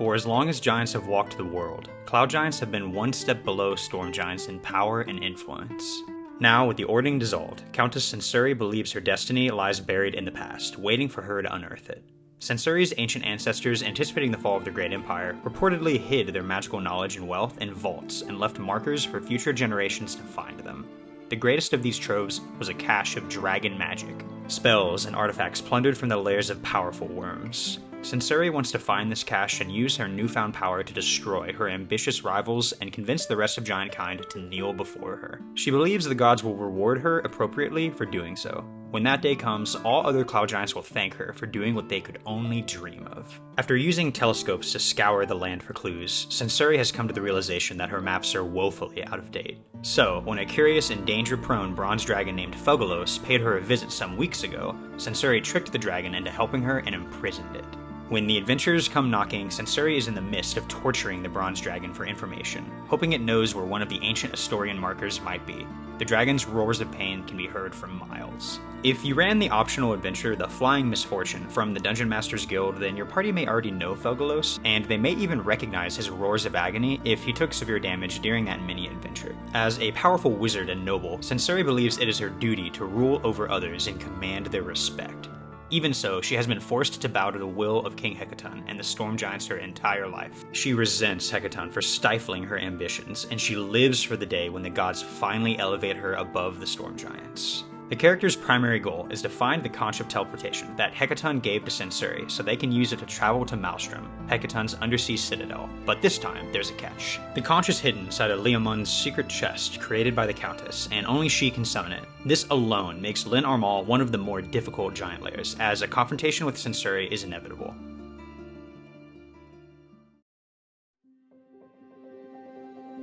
For as long as giants have walked the world, cloud giants have been one step below storm giants in power and influence. Now, with the ordning dissolved, Countess Censuri believes her destiny lies buried in the past, waiting for her to unearth it. Censuri's ancient ancestors, anticipating the fall of the Great Empire, reportedly hid their magical knowledge and wealth in vaults and left markers for future generations to find them. The greatest of these troves was a cache of dragon magic, spells and artifacts plundered from the lairs of powerful worms. Censuri wants to find this cache and use her newfound power to destroy her ambitious rivals and convince the rest of giantkind to kneel before her. She believes the gods will reward her appropriately for doing so. When that day comes, all other cloud giants will thank her for doing what they could only dream of. After using telescopes to scour the land for clues, Censuri has come to the realization that her maps are woefully out of date. So, when a curious and danger-prone bronze dragon named Fogalos paid her a visit some weeks ago, Censuri tricked the dragon into helping her and imprisoned it. When the adventurers come knocking, Censuri is in the midst of torturing the bronze dragon for information, hoping it knows where one of the ancient Astorian markers might be. The dragon's roars of pain can be heard for miles. If you ran the optional adventure The Flying Misfortune from the Dungeon Masters Guild, then your party may already know Fogalos, and they may even recognize his roars of agony if he took severe damage during that mini-adventure. As a powerful wizard and noble, Censuri believes it is her duty to rule over others and command their respect. Even so, she has been forced to bow to the will of King Hecaton and the storm giants her entire life. She resents Hecaton for stifling her ambitions, and she lives for the day when the gods finally elevate her above the storm giants. The character's primary goal is to find the conch of teleportation that Hecaton gave to Censuri so they can use it to travel to Maelstrom, Hecaton's undersea citadel. But this time, there's a catch. The conch is hidden inside of Lyn secret chest created by the Countess, and only she can summon it. This alone makes Lyn Armaal one of the more difficult giant layers, as a confrontation with Censuri is inevitable.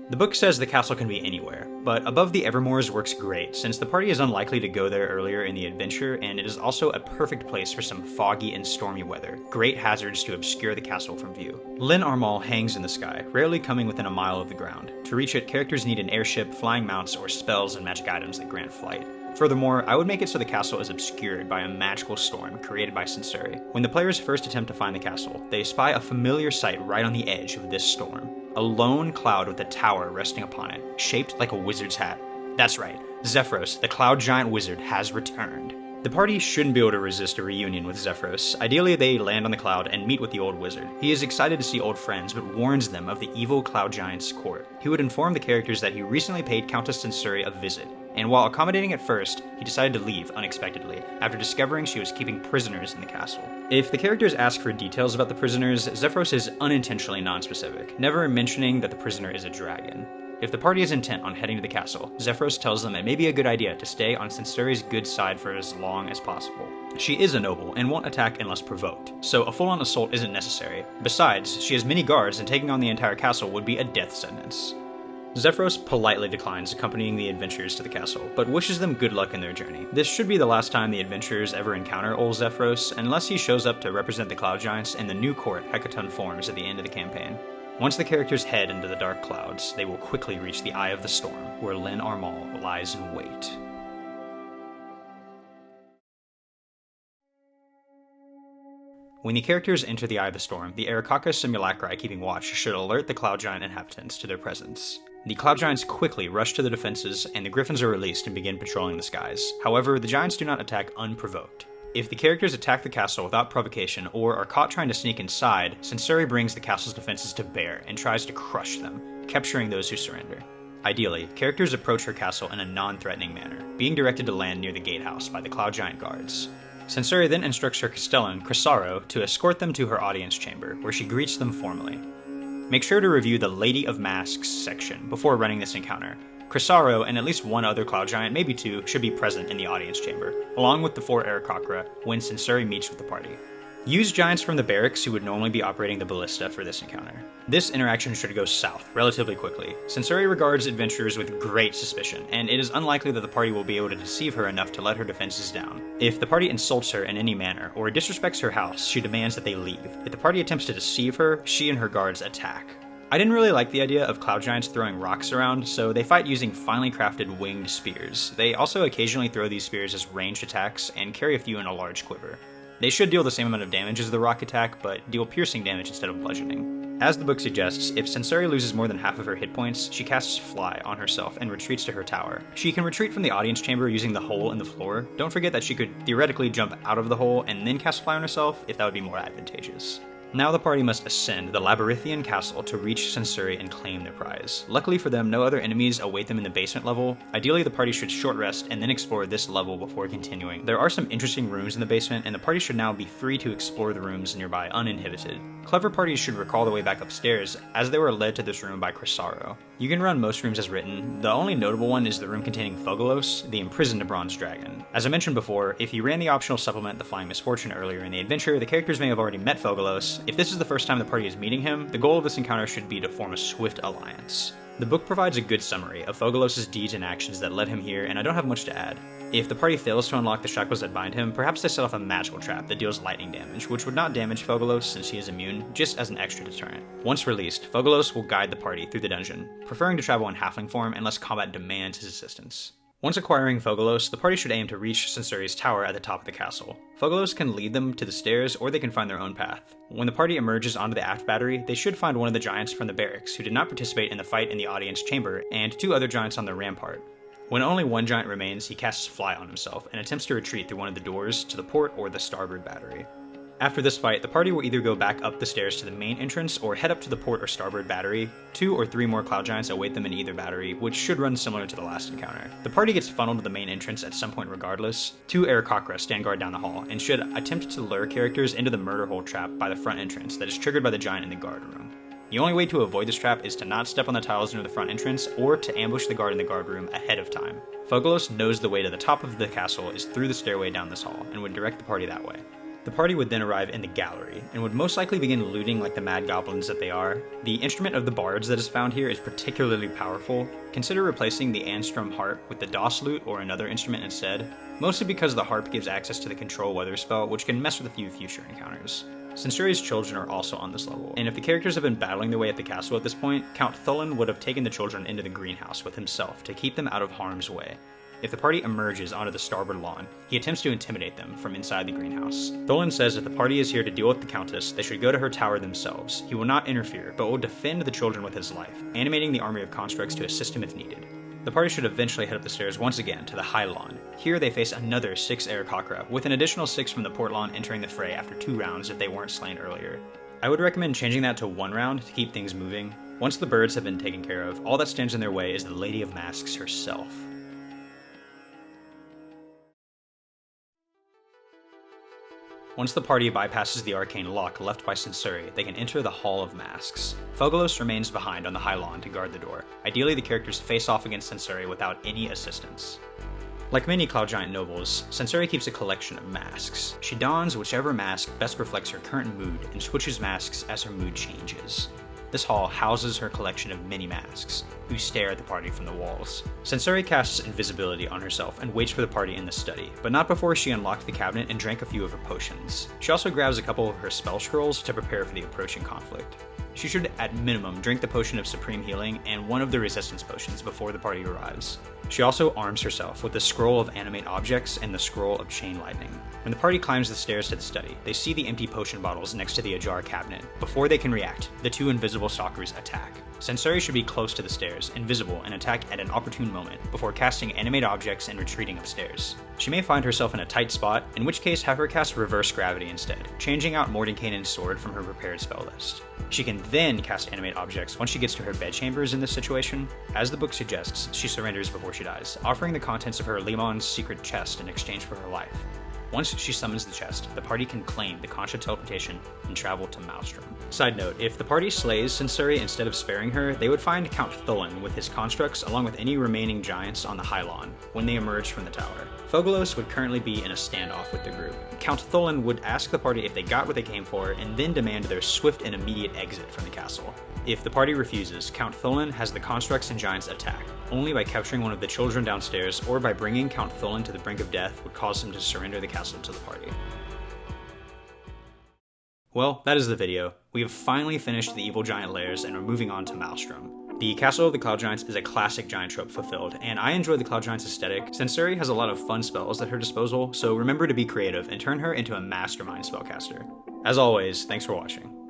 The book says the castle can be anywhere, but above the Evermoors works great since the party is unlikely to go there earlier in the adventure, and it is also a perfect place for some foggy and stormy weather, great hazards to obscure the castle from view. Lyn Armaal hangs in the sky, rarely coming within a mile of the ground. To reach it, characters need an airship, flying mounts, or spells and magic items that grant flight. Furthermore, I would make it so the castle is obscured by a magical storm created by Censuri. When the players first attempt to find the castle, they spy a familiar sight right on the edge of this storm. A lone cloud with a tower resting upon it, shaped like a wizard's hat. That's right, Zephyros, the cloud giant wizard, has returned. The party shouldn't be able to resist a reunion with Zephyros. Ideally, they land on the cloud and meet with the old wizard. He is excited to see old friends, but warns them of the evil cloud giant's court. He would inform the characters that he recently paid Countess Censuri a visit, and while accommodating at first, he decided to leave unexpectedly, after discovering she was keeping prisoners in the castle. If the characters ask for details about the prisoners, Zephyros is unintentionally non-specific, never mentioning that the prisoner is a dragon. If the party is intent on heading to the castle, Zephyros tells them it may be a good idea to stay on Censuri's good side for as long as possible. She is a noble and won't attack unless provoked, so a full-on assault isn't necessary. Besides, she has many guards and taking on the entire castle would be a death sentence. Zephyros politely declines accompanying the adventurers to the castle, but wishes them good luck in their journey. This should be the last time the adventurers ever encounter old Zephyros, unless he shows up to represent the Cloud Giants in the new court Hecaton forms at the end of the campaign. Once the characters head into the dark clouds, they will quickly reach the Eye of the Storm, where Lyn Armaal lies in wait. When the characters enter the Eye of the Storm, the Arakaka simulacri keeping watch should alert the Cloud Giant inhabitants to their presence. The Cloud Giants quickly rush to the defenses, and the Griffins are released and begin patrolling the skies. However, the Giants do not attack unprovoked. If the characters attack the castle without provocation or are caught trying to sneak inside, Censuri brings the castle's defenses to bear and tries to crush them, capturing those who surrender. Ideally, characters approach her castle in a non-threatening manner, being directed to land near the gatehouse by the Cloud Giant guards. Censuri then instructs her Castellan, Crisaro, to escort them to her audience chamber, where she greets them formally. Make sure to review the Lady of Masks section before running this encounter. Crisaro and at least one other Cloud Giant, maybe two, should be present in the audience chamber, along with the 4 Arakakra when Censuri meets with the party. Use giants from the barracks who would normally be operating the ballista for this encounter. This interaction should go south relatively quickly. Censuri regards adventurers with great suspicion, and it is unlikely that the party will be able to deceive her enough to let her defenses down. If the party insults her in any manner, or disrespects her house, she demands that they leave. If the party attempts to deceive her, she and her guards attack. I didn't really like the idea of Cloud Giants throwing rocks around, so they fight using finely crafted winged spears. They also occasionally throw these spears as ranged attacks, and carry a few in a large quiver. They should deal the same amount of damage as the rock attack, but deal piercing damage instead of bludgeoning. As the book suggests, if Sensori loses more than half of her hit points, she casts Fly on herself and retreats to her tower. She can retreat from the audience chamber using the hole in the floor. Don't forget that she could theoretically jump out of the hole and then cast Fly on herself if that would be more advantageous. Now the party must ascend the Labyrinthian castle to reach Sensori and claim their prize. Luckily for them, no other enemies await them in the basement level. Ideally, the party should short rest and then explore this level before continuing. There are some interesting rooms in the basement, and the party should now be free to explore the rooms nearby uninhibited. Clever parties should recall the way back upstairs, as they were led to this room by Crisaro. You can run most rooms as written. The only notable one is the room containing Fogalos, the imprisoned bronze dragon. As I mentioned before, if you ran the optional supplement The Flying Misfortune earlier in the adventure, the characters may have already met Fogalos. If this is the first time the party is meeting him, the goal of this encounter should be to form a swift alliance. The book provides a good summary of Fogalos' deeds and actions that led him here, and I don't have much to add. If the party fails to unlock the shackles that bind him, perhaps they set off a magical trap that deals lightning damage, which would not damage Fogalos since he is immune, just as an extra deterrent. Once released, Fogalos will guide the party through the dungeon, preferring to travel in halfling form unless combat demands his assistance. Once acquiring Fogalos, the party should aim to reach Sensori's tower at the top of the castle. Fogalos can lead them to the stairs, or they can find their own path. When the party emerges onto the aft battery, they should find one of the giants from the barracks who did not participate in the fight in the audience chamber, and 2 other giants on the rampart. When only one giant remains, he casts Fly on himself and attempts to retreat through one of the doors to the port or the starboard battery. After this fight, the party will either go back up the stairs to the main entrance or head up to the port or starboard battery. 2 or 3 more cloud giants await them in either battery, which should run similar to the last encounter. The party gets funneled to the main entrance at some point regardless. 2 Aarakocra stand guard down the hall, and should attempt to lure characters into the murder hole trap by the front entrance that is triggered by the giant in the guard room. The only way to avoid this trap is to not step on the tiles near the front entrance, or to ambush the guard in the guard room ahead of time. Fogalos knows the way to the top of the castle is through the stairway down this hall, and would direct the party that way. The party would then arrive in the gallery, and would most likely begin looting like the mad goblins that they are. The instrument of the bards that is found here is particularly powerful. Consider replacing the Anstrom harp with the Doss lute or another instrument instead, mostly because the harp gives access to the control weather spell, which can mess with a few future encounters. Sensori's children are also on this level, and if the characters have been battling their way at the castle at this point, Count Thulin would have taken the children into the greenhouse with himself to keep them out of harm's way. If the party emerges onto the starboard lawn, he attempts to intimidate them from inside the greenhouse. Thulin says if the party is here to deal with the Countess, they should go to her tower themselves. He will not interfere, but will defend the children with his life, animating the army of constructs to assist him if needed. The party should eventually head up the stairs once again to the high lawn. Here they face another 6 Aarakocra, with an additional 6 from the port lawn entering the fray after 2 rounds if they weren't slain earlier. I would recommend changing that to 1 round to keep things moving. Once the birds have been taken care of, all that stands in their way is the Lady of Masks herself. Once the party bypasses the arcane lock left by Sensori, they can enter the Hall of Masks. Fogalos remains behind on the high lawn to guard the door. Ideally, the characters face off against Sensori without any assistance. Like many Cloud Giant nobles, Sensori keeps a collection of masks. She dons whichever mask best reflects her current mood and switches masks as her mood changes. This hall houses her collection of mini masks, who stare at the party from the walls. Sensori casts invisibility on herself and waits for the party in the study, but not before she unlocked the cabinet and drank a few of her potions. She also grabs a couple of her spell scrolls to prepare for the approaching conflict. She should, at minimum, drink the potion of supreme healing and one of the resistance potions before the party arrives. She also arms herself with the scroll of animate objects and the scroll of chain lightning. When the party climbs the stairs to the study, they see the empty potion bottles next to the ajar cabinet. Before they can react, the 2 invisible stalkers attack. Sensori should be close to the stairs, invisible, and attack at an opportune moment, before casting animate objects and retreating upstairs. She may find herself in a tight spot, in which case have her cast Reverse Gravity instead, changing out Mordenkainen's sword from her prepared spell list. She can then cast animate objects once she gets to her bedchambers in this situation. As the book suggests, she surrenders before she dies, offering the contents of her Limon's secret chest in exchange for her life. Once she summons the chest, the party can claim the Concha teleportation and travel to Maelstrom. Side note, if the party slays Sensori instead of sparing her, they would find Count Thulin with his constructs along with any remaining giants on the High Lawn when they emerge from the tower. Fogalos would currently be in a standoff with the group. Count Thulin would ask the party if they got what they came for and then demand their swift and immediate exit from the castle. If the party refuses, Count Thulin has the constructs and giants attack. Only by capturing one of the children downstairs or by bringing Count Thulin to the brink of death would cause him to surrender the castle to the party. Well, that is the video. We have finally finished the evil giant lairs and are moving on to Maelstrom. The Castle of the Cloud Giants is a classic giant trope fulfilled, and I enjoy the Cloud Giants aesthetic. Sensori has a lot of fun spells at her disposal, so remember to be creative and turn her into a mastermind spellcaster. As always, thanks for watching.